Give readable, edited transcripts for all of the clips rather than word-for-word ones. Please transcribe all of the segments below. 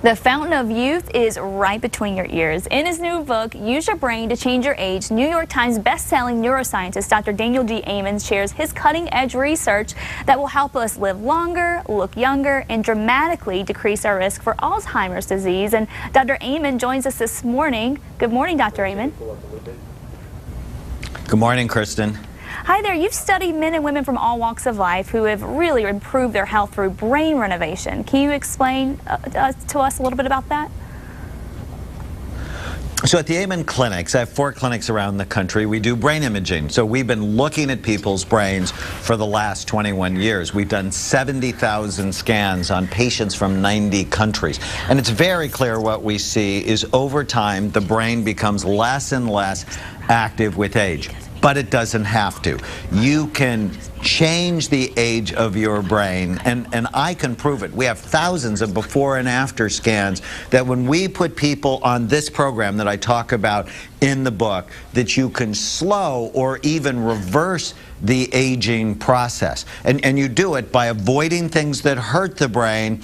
The fountain of youth is right between your ears. In his new book, Use Your Brain to Change Your Age, New York Times best-selling neuroscientist Dr. Daniel G. Amen shares his cutting-edge research that will help us live longer, look younger, and dramatically decrease our risk for Alzheimer's disease. And Dr. Amen joins us this morning. Good morning, Dr. Amen. Good morning, Kristen. Hi there. You've studied men and women from all walks of life who have really improved their health through brain renovation. Can you explain to us a little bit about that? So at the Amen clinics, I have 4 clinics around the country. We do brain imaging. So we've been looking at people's brains for the last 21 years. We've done 70,000 scans on patients from 90 countries. And it's very clear what we see is over time, the brain becomes less and less active with age. But it doesn't have to. You can change the age of your brain, and I can prove it. We have thousands of before and after scans that when we put people on this program that I talk about in the book, that you can slow or even reverse the aging process. And you do it by avoiding things that hurt the brain.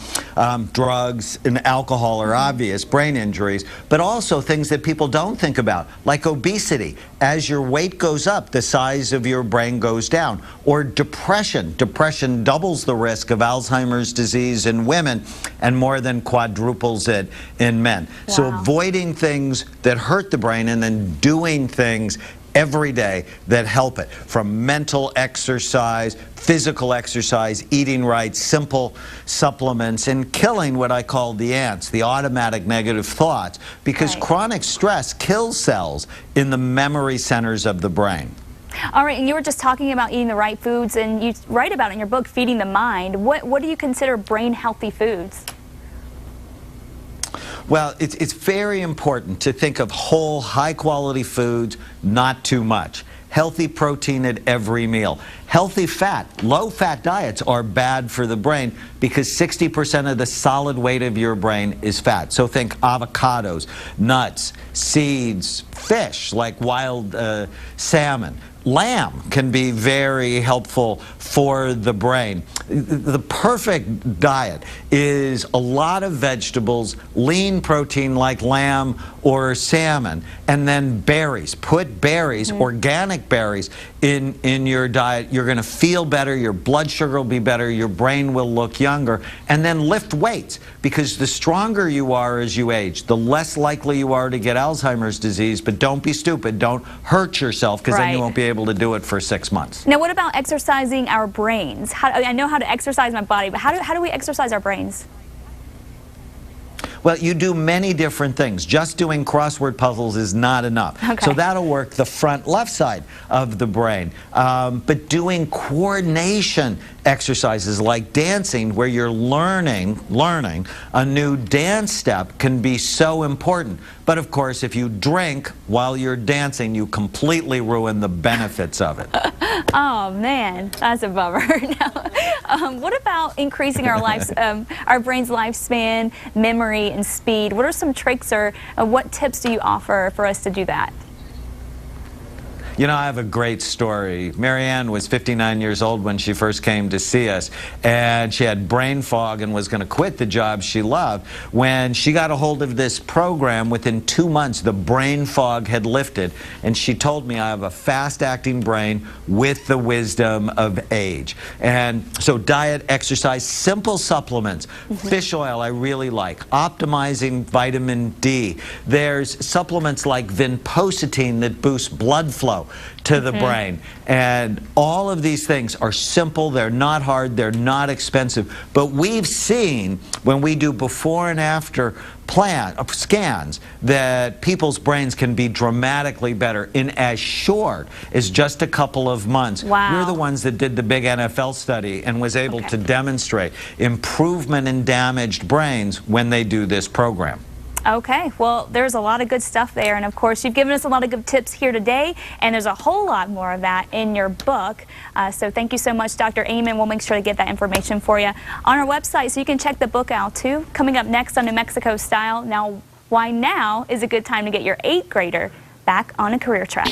Drugs and alcohol are obvious, brain injuries, but also things that people don't think about, like obesity. As your weight goes up, the size of your brain goes down. Or depression. Depression doubles the risk of Alzheimer's disease in women and more than quadruples it in men. Wow. So avoiding things that hurt the brain and then doing things every day that help it, from mental exercise, physical exercise, eating right, simple supplements, and killing what I call the ants, the automatic negative thoughts, because chronic stress kills cells in the memory centers of the brain. All right, and you were just talking about eating the right foods, and you write about it in your book, Feeding the Mind. What do you consider brain-healthy foods? Well, it's very important to think of whole, high-quality foods, not too much. Healthy protein at every meal. Healthy fat, low-fat diets are bad for the brain because 60% of the solid weight of your brain is fat. So think avocados, nuts, seeds, fish like wild salmon. Lamb can be very helpful for the brain. The perfect diet is a lot of vegetables, lean protein like lamb or salmon, and then berries. Put berries, organic berries, in your diet. You're going to feel better, your blood sugar will be better, your brain will look younger. And then lift weights, because the stronger you are as you age, the less likely you are to get Alzheimer's disease. But don't be stupid. Don't hurt yourself, because then you won't be able to do it for 6 months. Now, what about exercising our brains? I know how to exercise my body, but how do we exercise our brains? Well, you do many different things. Just doing crossword puzzles is not enough. Okay. So that'll work the front left side of the brain. But doing coordination exercises like dancing, where you're learning a new dance step, can be so important. But of course, if you drink while you're dancing, you completely ruin the benefits of it. Oh man, that's a bummer. Now, what about increasing our our brain's lifespan, memory, and speed? What are some tricks, or what tips do you offer for us to do that? You know, I have a great story. Marianne was 59 years old when she first came to see us, and she had brain fog and was going to quit the job she loved. When she got a hold of this program, within 2 months, the brain fog had lifted, and she told me, I have a fast-acting brain with the wisdom of age. And so diet, exercise, simple supplements. Fish oil I really like. Optimizing vitamin D. There's supplements like vinpocetine that boost blood flow to the brain. And all of these things are simple, they're not hard, they're not expensive. But we've seen, when we do before and after scans, that people's brains can be dramatically better in as short as just a couple of months. Wow. We're the ones that did the big NFL study and was able to demonstrate improvement in damaged brains when they do this program. Okay, well, there's a lot of good stuff there, and of course you've given us a lot of good tips here today, and there's a whole lot more of that in your book. So thank you so much, Dr. Amen. We'll make sure to get that information for you on our website, so you can check the book out too. Coming up next on New Mexico Style, why now is a good time to get your 8th grader back on a career track.